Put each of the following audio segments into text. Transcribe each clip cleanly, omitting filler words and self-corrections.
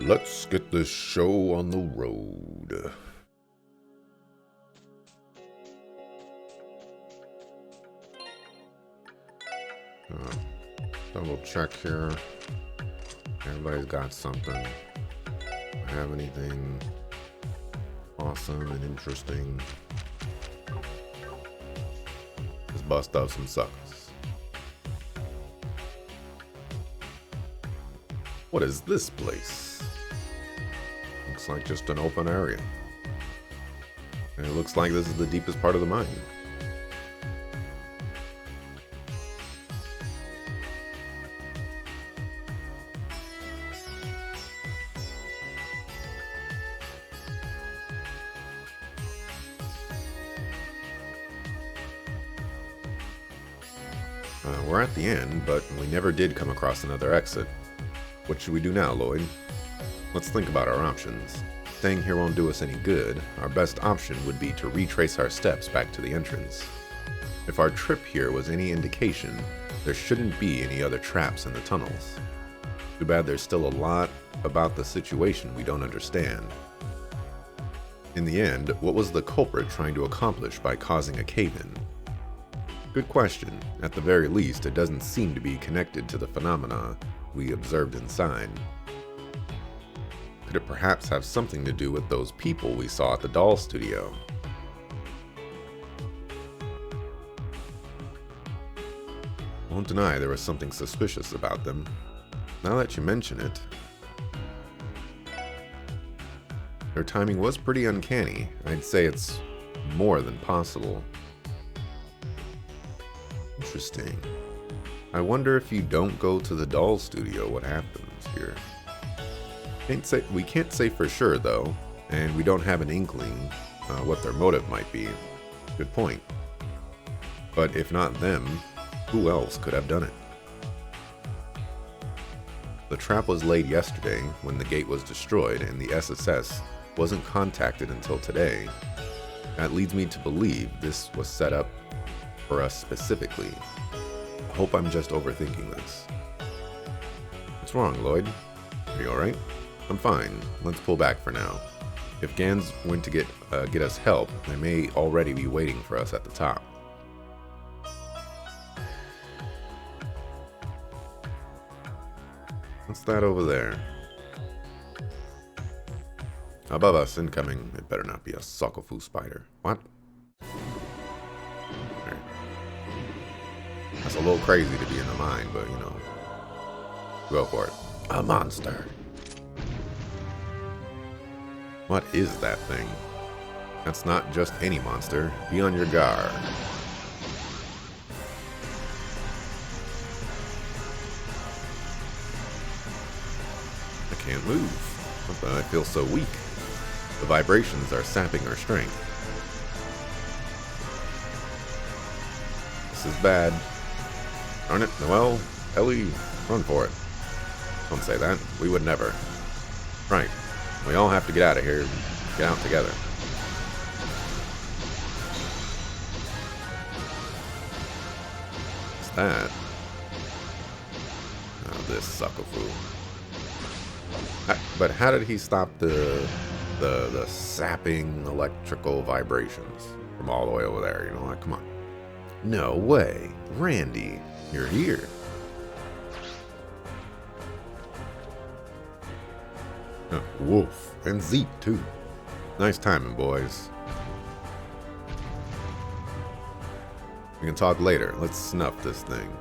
Let's get this show on the road. Double check here. Everybody's got something. Have anything awesome and interesting? Let's bust out some suckers. What is this place? Looks like just an open area. And it looks like this is the deepest part of the mine. We're at the end, but we never did come across another exit. What should we do now, Lloyd? Let's think about our options. Staying here won't do us any good. Our best option would be to retrace our steps back to the entrance. If our trip here was any indication, there shouldn't be any other traps in the tunnels. Too bad there's still a lot about the situation we don't understand. In the end, what was the culprit trying to accomplish by causing a cave-in? Good question. At the very least, it doesn't seem to be connected to the phenomena we observed inside. Could it perhaps have something to do with those people we saw at the doll studio? Won't deny there was something suspicious about them. Now that you mention it, their timing was pretty uncanny. I'd say it's more than possible. Interesting. I wonder if you don't go to the doll studio, what happens here? We can't say for sure though, and we don't have an inkling what their motive might be. Good point. But if not them, who else could have done it? The trap was laid yesterday when the gate was destroyed and the SSS wasn't contacted until today. That leads me to believe this was set up for us specifically. I hope I'm just overthinking this. What's wrong, Lloyd? Are you alright? I'm fine. Let's pull back for now. If Gans went to get us help, they may already be waiting for us at the top. What's that over there? Above us, incoming. It better not be a Sokofu spider. What? There. That's a little crazy to be in the mine, but you know. Go for it. A monster. What is that thing? That's not just any monster. Be on your guard. I can't move. I feel so weak. The vibrations are sapping our strength. This is bad. Darn it, Noelle, Ellie, run for it. Don't say that. We would never. Right. We all have to get out of here and get out together. What's that? Oh, this suckerfoo. But how did he stop the sapping electrical vibrations from all the way over there? You know, like, come on. No way. Randy, you're here. Wolf and Zeke too. Nice timing, boys. We can talk later. Let's snuff this thing.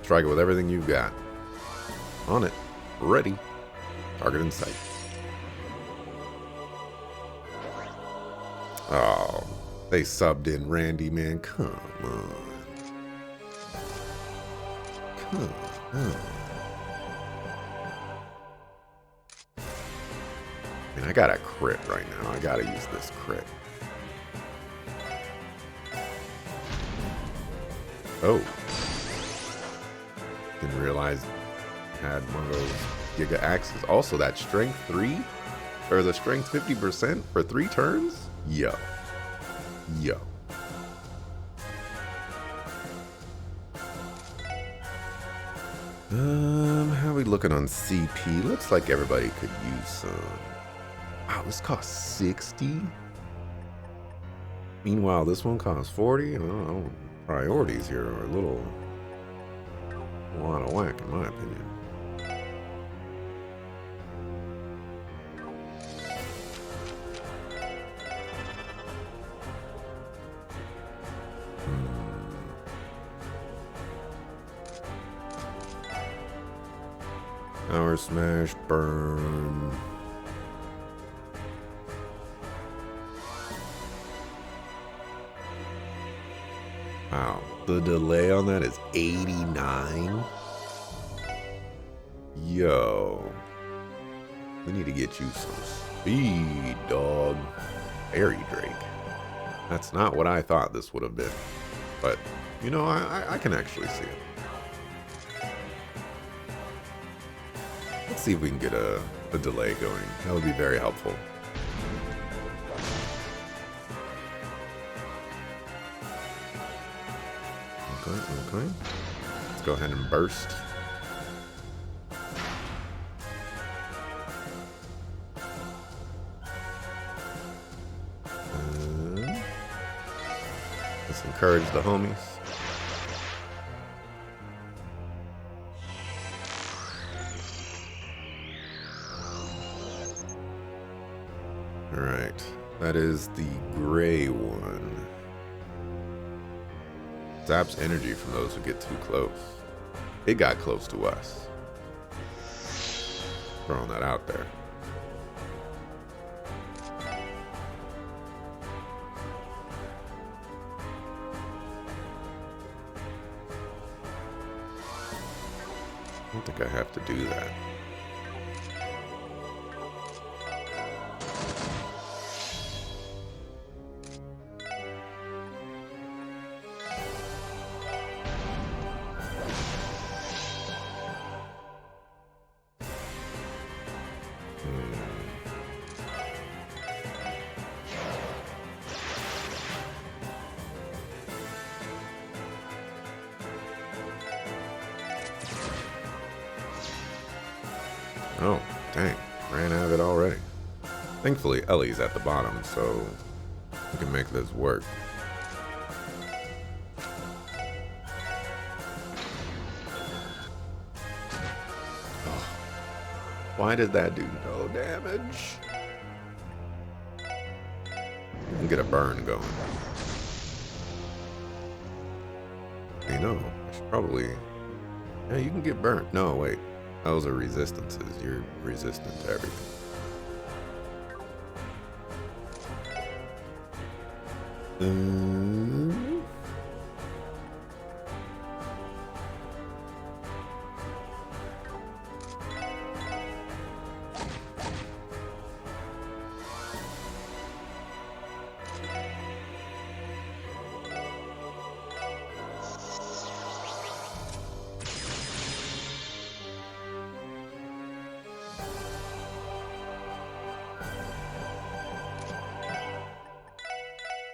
Strike it with everything you've got. On it. Ready. Target in sight. Oh, they subbed in Randy, man. Come on. Come on. I got a crit right now. I gotta use this crit. Oh. Didn't realize I had one of those Giga Axes. Also, that strength 3, or the strength 50% for 3 turns? Yo. Yo. How are we looking on CP? Looks like everybody could use some. Wow, this costs 60. Meanwhile, this one costs 40. I don't know. Priorities here are a lot of whack, in my opinion. Power smash, burn. Wow, the delay on that is 89. Yo, we need to get you some speed, dog. Fairy Drake. That's not what I thought this would have been, but you know, I can actually see it. Let's see if we can get a delay going. That would be very helpful. Okay. Let's go ahead and burst. Let's encourage the homies. Alright, that is the gray one. Zaps energy from those who get too close. It got close to us. Throwing that out there. I don't think I have to do that. Oh, dang. Ran out of it already. Thankfully, Ellie's at the bottom, so we can make this work. Oh. Why did that do no damage? We can get a burn going. You know, I should probably... Yeah, you can get burnt. No, wait. Those are resistances. You're resistant to everything.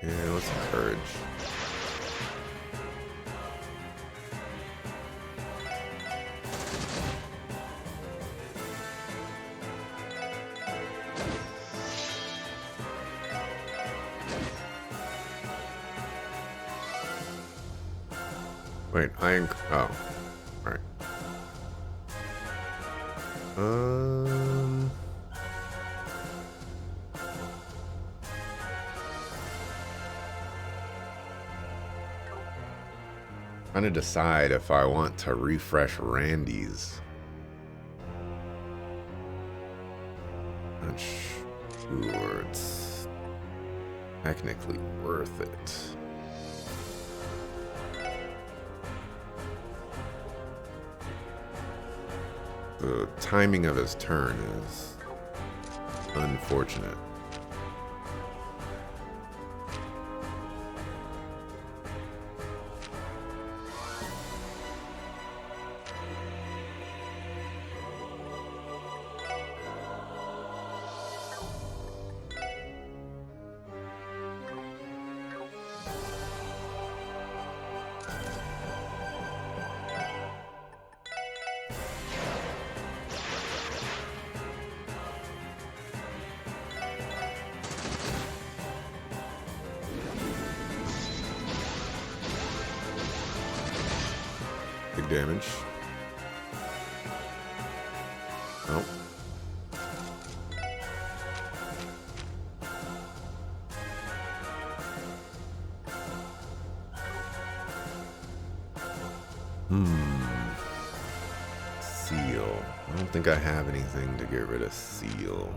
Yeah, let's encourage. Wait, oh, alright. Trying to decide if I want to refresh Randy's. Not sure it's technically worth it. The timing of his turn is unfortunate. Big damage. Oh. Seal. I don't think I have anything to get rid of seal.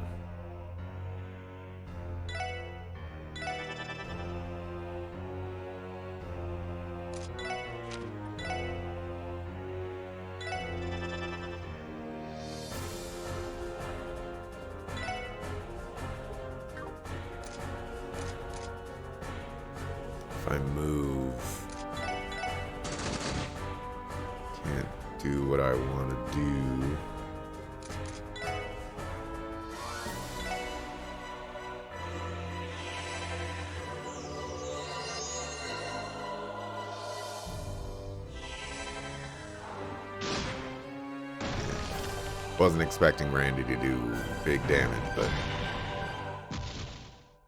If I move, can't do what I want to do. Wasn't expecting Randy to do big damage, but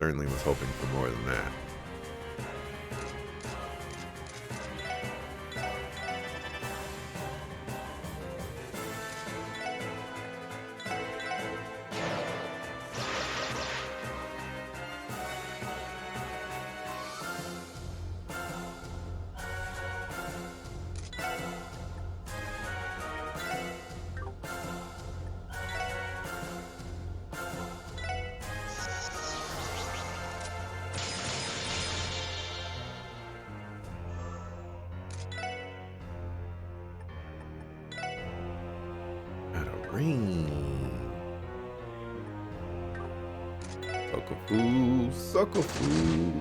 certainly was hoping for more than that. Sucker-foo, sucker-foo.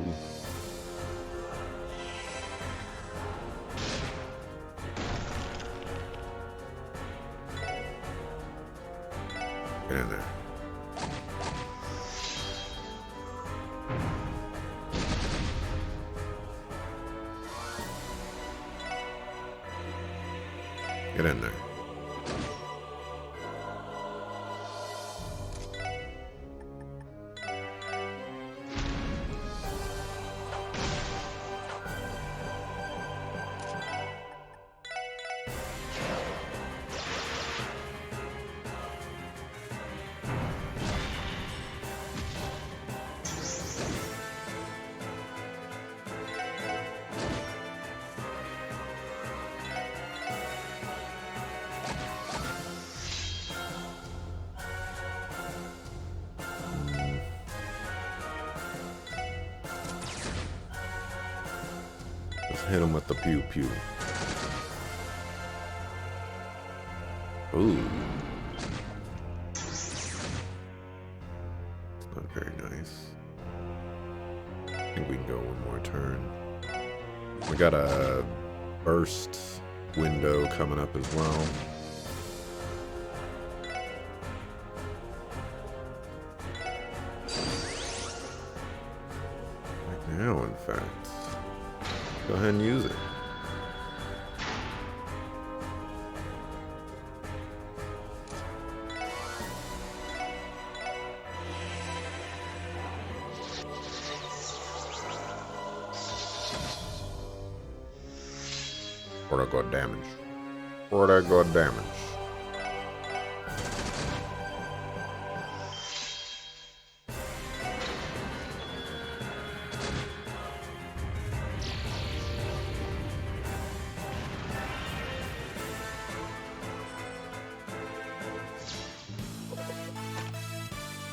Get in there. Get in there. Hit him with the pew pew. Ooh. It's not very nice. I think we can go one more turn. We got a burst window coming up as well. Right now, in fact. Go ahead and use it. What I got damage. What I got damage.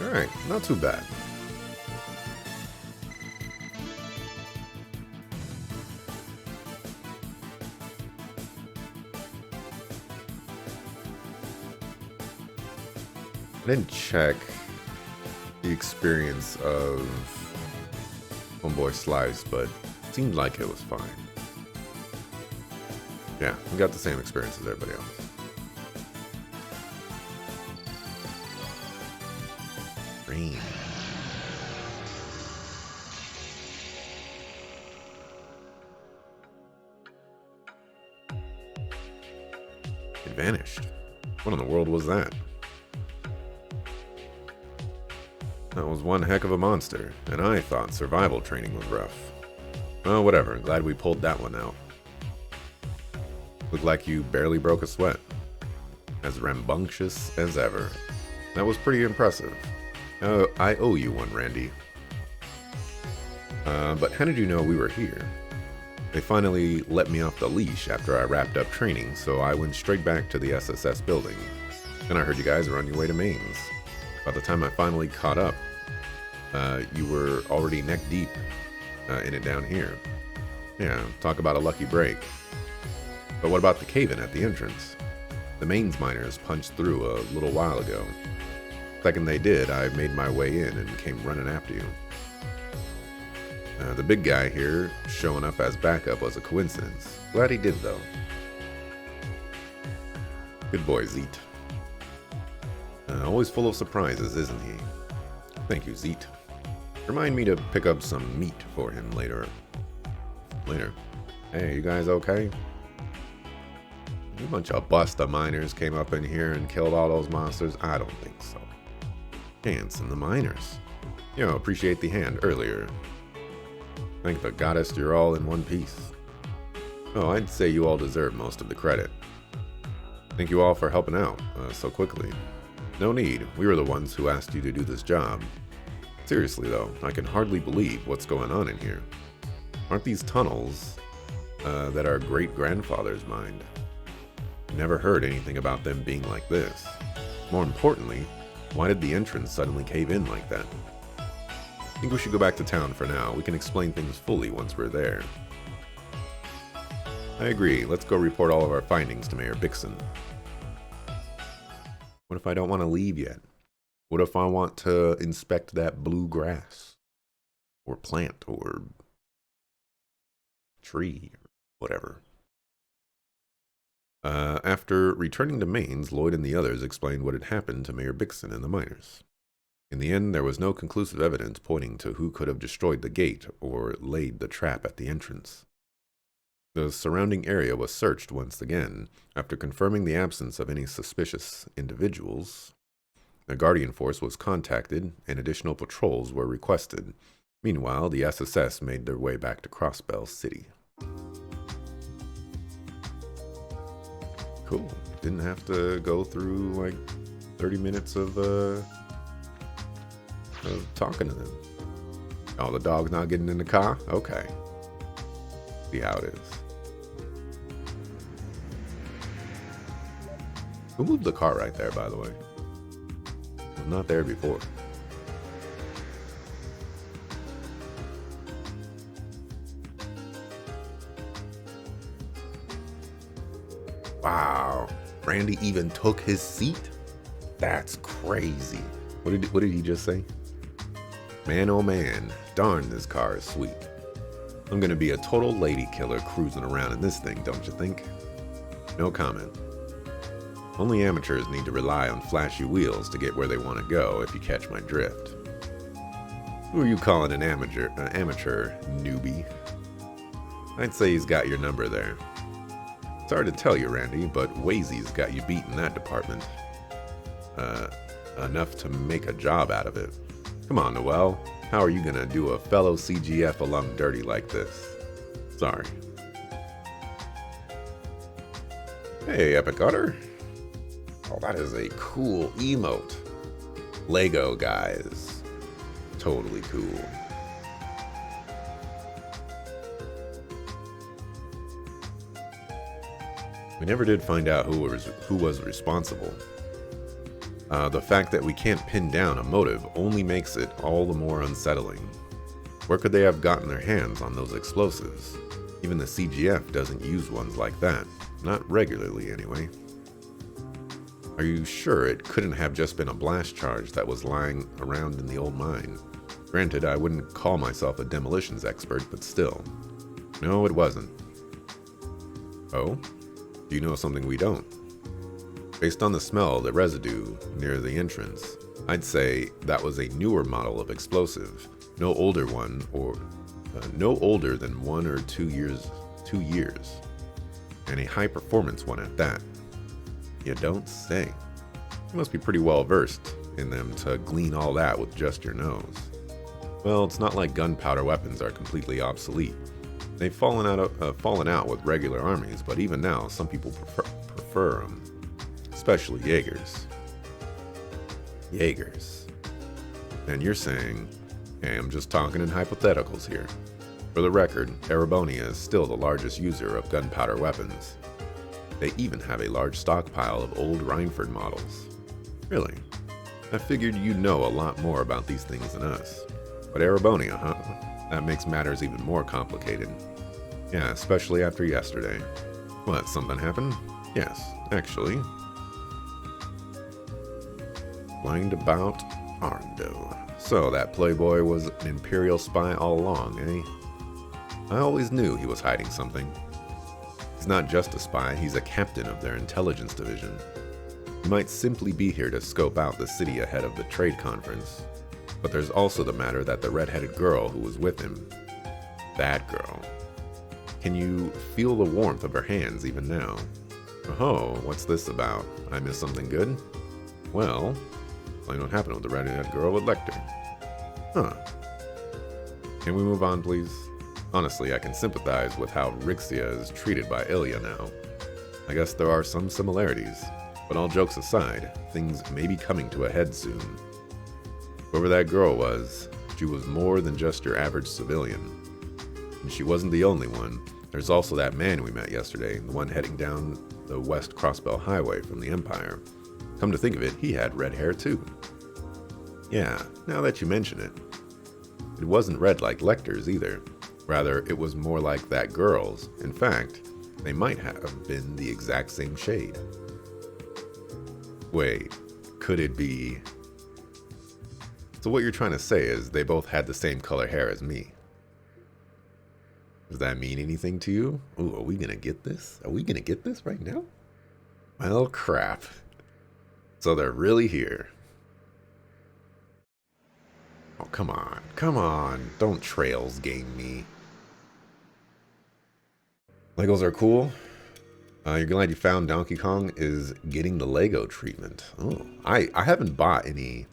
Alright, not too bad. I didn't check the experience of Homeboy Slice, but it seemed like it was fine. Yeah, we got the same experience as everybody else. Rain. It vanished. What in the world was that? That was one heck of a monster, and I thought survival training was rough. Oh, whatever. Glad we pulled that one out. Looked like you barely broke a sweat. As rambunctious as ever. That was pretty impressive. I owe you one, Randy. But how did you know we were here? They finally let me off the leash after I wrapped up training, so I went straight back to the SSS building. And I heard you guys were on your way to Mainz. By the time I finally caught up, you were already neck deep in it down here. Yeah, talk about a lucky break. But what about the cave-in at the entrance? The Mainz miners punched through a little while ago. Second they did, I made my way in and came running after you. The big guy here showing up as backup was a coincidence. Glad he did, though. Good boy, Zeet. Always full of surprises, isn't he? Thank you, Zeet. Remind me to pick up some meat for him later. Hey, you guys okay? A bunch of Busta miners came up in here and killed all those monsters? I don't think so. Chance and the miners. Appreciate the hand earlier. Thank the goddess you're all in one piece. Oh, I'd say you all deserve most of the credit. Thank you all for helping out so quickly. No need, we were the ones who asked you to do this job. Seriously though, I can hardly believe what's going on in here. Aren't these tunnels that our great-grandfathers mined? Never heard anything about them being like this. More importantly, why did the entrance suddenly cave in like that? I think we should go back to town for now. We can explain things fully once we're there. I agree. Let's go report all of our findings to Mayor Bixon. What if I don't want to leave yet? What if I want to inspect that blue grass? Or plant, or tree, or whatever. After returning to Mainz, Lloyd and the others explained what had happened to Mayor Bixon and the miners. In the end, there was no conclusive evidence pointing to who could have destroyed the gate or laid the trap at the entrance. The surrounding area was searched once again. After confirming the absence of any suspicious individuals, the Guardian Force was contacted and additional patrols were requested. Meanwhile, the SSS made their way back to Crossbell City. Cool. Didn't have to go through like 30 minutes of talking to them. Oh, the dog's not getting in the car? Okay. See how it is. Who moved the car right there, by the way? It was not there before. Wow. Randy even took his seat? That's crazy. What did he just say? Man, oh man, darn, this car is sweet. I'm gonna be a total lady killer cruising around in this thing, don't you think? No comment. Only amateurs need to rely on flashy wheels to get where they want to go, if you catch my drift. Who are you calling an amateur, newbie? I'd say he's got your number there. Sorry to tell you, Randy, but Wazy's got you beat in that department. Enough to make a job out of it. Come on, Noel. How are you gonna do a fellow CGF alum dirty like this? Sorry. Hey, Epic Utter. Oh, that is a cool emote. Lego guys. Totally cool. We never did find out who was responsible. The fact that we can't pin down a motive only makes it all the more unsettling. Where could they have gotten their hands on those explosives? Even the CGF doesn't use ones like that. Not regularly, anyway. Are you sure it couldn't have just been a blast charge that was lying around in the old mine? Granted, I wouldn't call myself a demolitions expert, but still. No, it wasn't. Oh? Do you know something we don't? Based on the smell of the residue near the entrance, I'd say that was a newer model of explosive. No older than 1 or 2 years. And a high-performance one at that. You don't say. You must be pretty well versed in them to glean all that with just your nose. Well, it's not like gunpowder weapons are completely obsolete. fallen out with regular armies, but even now, some people prefer them, especially Jaegers. Jaegers. And you're saying, hey, I'm just talking in hypotheticals here. For the record, Erebonia is still the largest user of gunpowder weapons. They even have a large stockpile of old Rhineford models. Really? I figured you'd know a lot more about these things than us. But Erebonia, huh? That makes matters even more complicated. Yeah, especially after yesterday. What, something happened? Yes, actually. Blind about Arndo. So that playboy was an Imperial spy all along, eh? I always knew he was hiding something. He's not just a spy, he's a captain of their intelligence division. He might simply be here to scope out the city ahead of the trade conference. But there's also the matter that the red-headed girl who was with him. That girl. Can you feel the warmth of her hands even now? Oh, what's this about? I missed something good? Well, explain what happened with the red-headed girl with Lecter. Huh. Can we move on, please? Honestly, I can sympathize with how Rixia is treated by Ilya now. I guess there are some similarities, but all jokes aside, things may be coming to a head soon. Whoever that girl was, she was more than just your average civilian. And she wasn't the only one. There's also that man we met yesterday, the one heading down the West Crossbell Highway from the Empire. Come to think of it, he had red hair too. Yeah, now that you mention it. It wasn't red like Lecter's either. Rather, it was more like that girl's. In fact, they might have been the exact same shade. Wait, could it be... So what you're trying to say is they both had the same color hair as me. Does that mean anything to you? Ooh, are we gonna get this? Are we gonna get this right now? Well, crap. So they're really here. Oh, come on. Come on. Don't Trails game me. Legos are cool. You're glad you found Donkey Kong is getting the Lego treatment. Oh, I haven't bought any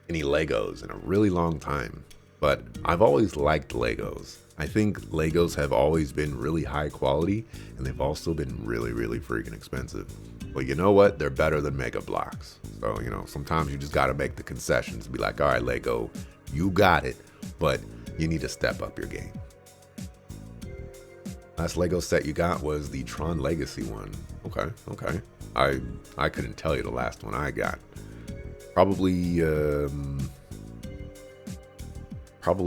Legos in a really long time, but I've always liked Legos. I think Legos have always been really high quality, and they've also been really, really freaking expensive. But you know what? They're better than Mega Bloks. So, sometimes you just gotta make the concessions and be like, all right, Lego, you got it, but you need to step up your game. Last Lego set you got was the Tron Legacy one. Okay. I couldn't tell you the last one I got. Probably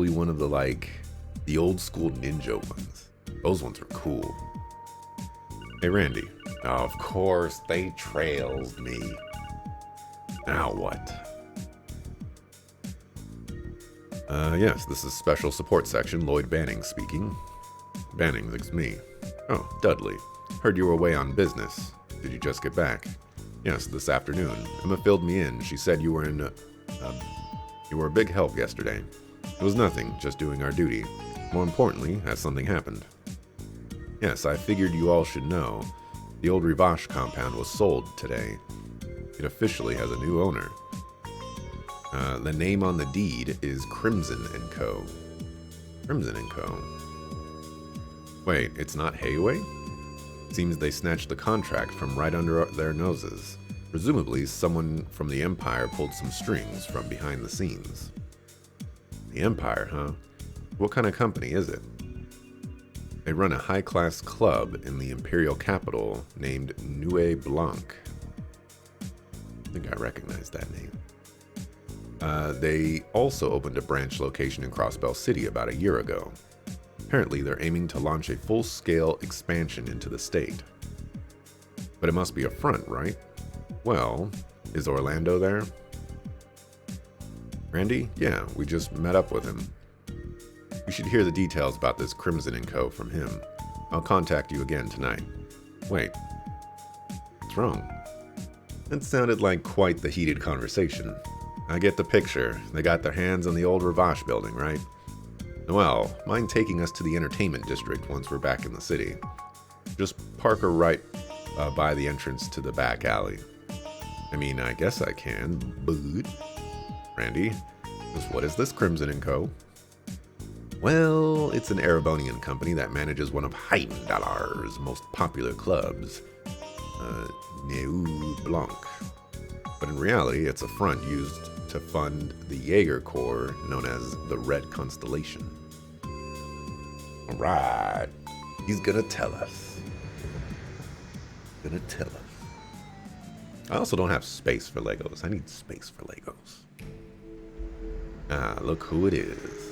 one of the old school Ninja ones. Those ones are cool. Hey, Randy. Oh, of course, they trailed me. Now what? Yes, this is Special Support Section, Lloyd Banning speaking. Banning, it's me. Oh, Dudley. Heard you were away on business. Did you just get back? Yes, this afternoon. Emma filled me in. She said you were a big help yesterday. It was nothing, just doing our duty. More importantly, has something happened? Yes, I figured you all should know. The old Rivache compound was sold today. It officially has a new owner. The name on the deed is Crimson & Co. Crimson & Co. Wait, it's not Hayway? Seems they snatched the contract from right under their noses. Presumably, someone from the Empire pulled some strings from behind the scenes. The Empire, huh? What kind of company is it? They run a high-class club in the Imperial capital named Nuit Blanc. I think I recognize that name. They also opened a branch location in Crossbell City about a year ago. Apparently, they're aiming to launch a full-scale expansion into the state. But it must be a front, right? Well, is Orlando there? Randy? Yeah, we just met up with him. You should hear the details about this Crimson & Co. from him. I'll contact you again tonight. Wait. What's wrong? That sounded like quite the heated conversation. I get the picture. They got their hands on the old Rivache building, right? Well, mind taking us to the entertainment district once we're back in the city. Just park her right by the entrance to the back alley. I mean, I guess I can, but... Randy, just what is this Crimson & Co.? Well, it's an Erebonian company that manages one of Heidendalar's most popular clubs, Neu Blanc. But in reality, it's a front used to fund the Jaeger Corps known as the Red Constellation. Alright, he's gonna tell us. I also don't have space for Legos. I need space for Legos. Ah, look who it is.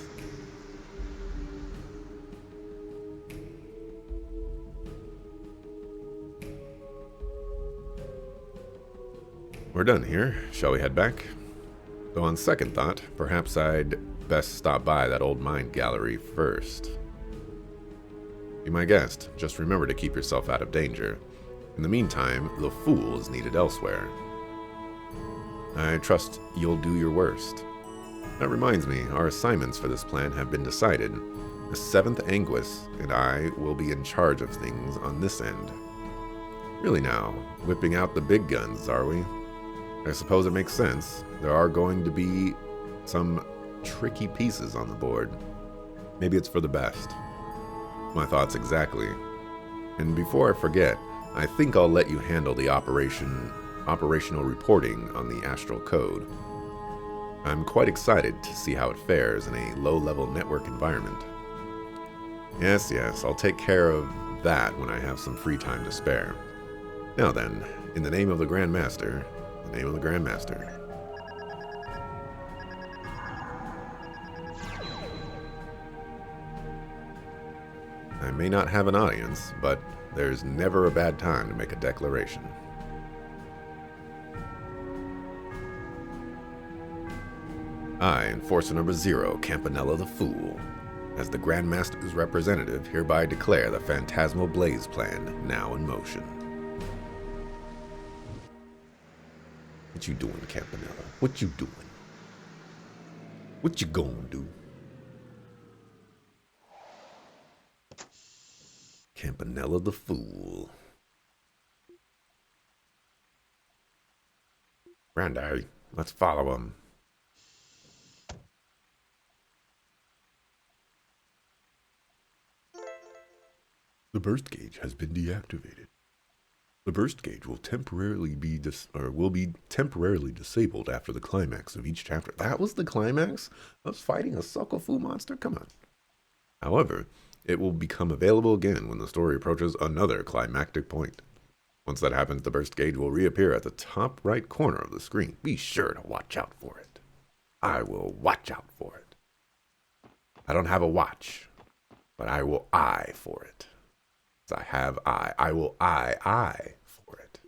We're done here. Shall we head back? Though on second thought, perhaps I'd best stop by that old mine gallery first. Be my guest. Just remember to keep yourself out of danger. In the meantime, the fool is needed elsewhere. I trust you'll do your worst. That reminds me, our assignments for this plan have been decided. The 7th Anguis and I will be in charge of things on this end. Really now, whipping out the big guns, are we? I suppose it makes sense. There are going to be some tricky pieces on the board. Maybe it's for the best. My thoughts exactly. And before I forget, I think I'll let you handle the operational reporting on the Astral Code. I'm quite excited to see how it fares in a low-level network environment. Yes, I'll take care of that when I have some free time to spare. Now then, in the name of the Grand Master, I may not have an audience, but there's never a bad time to make a declaration. I, Enforcer Number 0, Campanella the Fool, as the Grand Master's representative, hereby declare the Phantasmal Blaze Plan now in motion. What you doing, Campanella? What you doing? What you gonna do? Campanella the Fool. Randy, let's follow him. The burst gauge has been deactivated. The burst gauge will temporarily be temporarily disabled after the climax of each chapter. That was the climax? Us fighting a Sokofu monster? Come on. However, it will become available again when the story approaches another climactic point. Once that happens, the burst gauge will reappear at the top right corner of the screen. Be sure to watch out for it. I will watch out for it. I don't have a watch, but I will eye for it. I have eye. I will eye for it.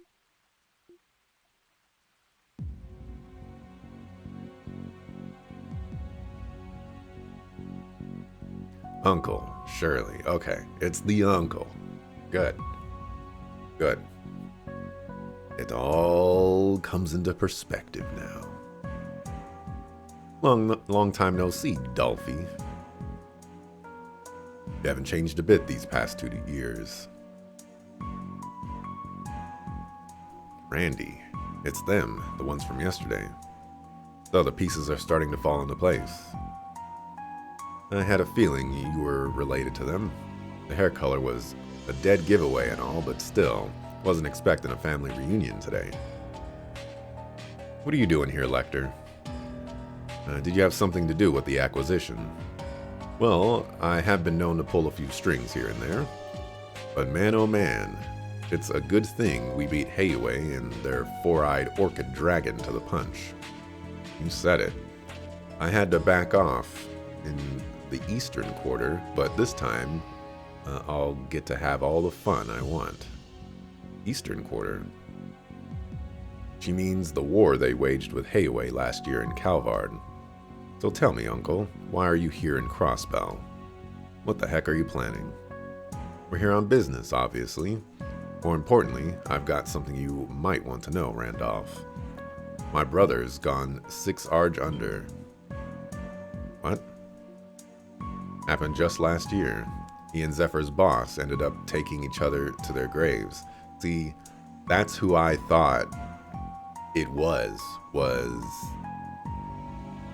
Uncle, surely. Okay, it's the uncle. Good. It all comes into perspective now. Long time no see, Dolphy. You haven't changed a bit these past 2 years. Randy. It's them, the ones from yesterday. So the pieces are starting to fall into place. I had a feeling you were related to them. The hair color was a dead giveaway and all, but still, wasn't expecting a family reunion today. What are you doing here, Lecter? Did you have something to do with the acquisition? Well, I have been known to pull a few strings here and there. But man oh man, it's a good thing we beat Heiwei and their four-eyed orchid dragon to the punch. You said it. I had to back off in the eastern quarter, but this time I'll get to have all the fun I want. Eastern quarter? She means the war they waged with Heiwei last year in Calvard. So tell me, Uncle, why are you here in Crossbell? What the heck are you planning? We're here on business, obviously. More importantly, I've got something you might want to know, Randolph. My brother's gone 6 Arg under. What? Happened just last year. He and Zephyr's boss ended up taking each other to their graves. See, that's who I thought it was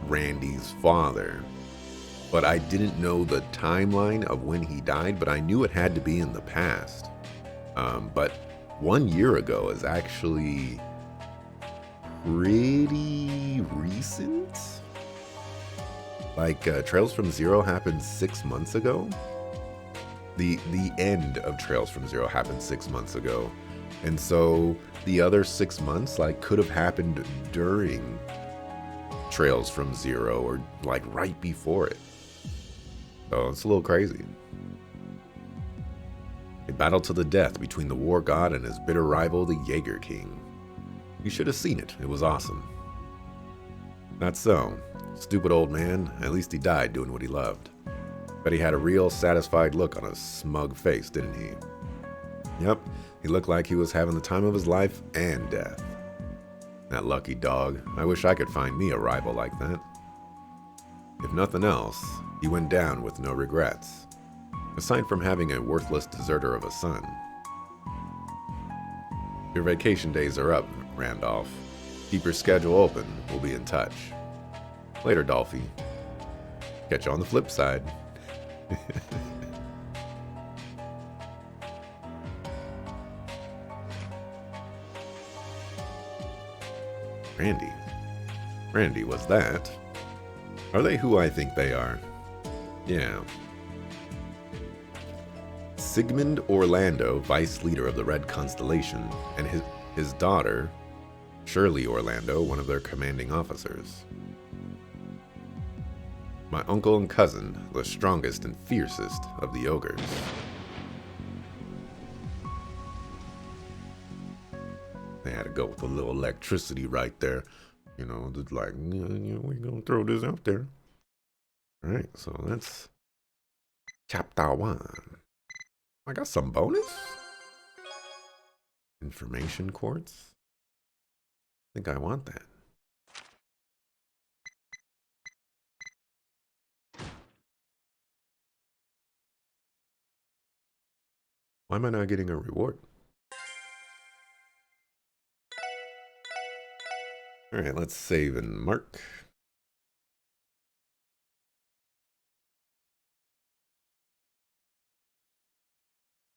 Randy's father. but I didn't know the timeline of when he died, but I knew it had to be in the past. But 1 year ago is actually pretty recent. Like, Trails from Zero happened 6 months ago. The end of Trails from Zero happened 6 months ago. And so the other 6 months, like, could have happened during Trails from Zero or, like, right before it. So it's a little crazy. A battle to the death between the War God and his bitter rival, the Jaeger King. You should have seen it. It was awesome. Not so. Stupid old man. At least he died doing what he loved. But he had a real satisfied look on his smug face, didn't he? Yep, he looked like he was having the time of his life and death. That lucky dog. I wish I could find me a rival like that. If nothing else, he went down with no regrets. Aside from having a worthless deserter of a son. Your vacation days are up, Randolph. Keep your schedule open. We'll be in touch. Later, Dolphy. Catch you on the flip side. Randy. Randy, was that? Are they who I think they are? Yeah. Sigmund Orlando, vice leader of the Red Constellation, and his daughter, Shirley Orlando, one of their commanding officers. My uncle and cousin, the strongest and fiercest of the ogres. They had to go with a little electricity right there. You know, just like, we're going to throw this out there. All right, so that's chapter 1. I got some bonus? Information quartz? I think I want that. Why am I not getting a reward? All right, let's save and mark.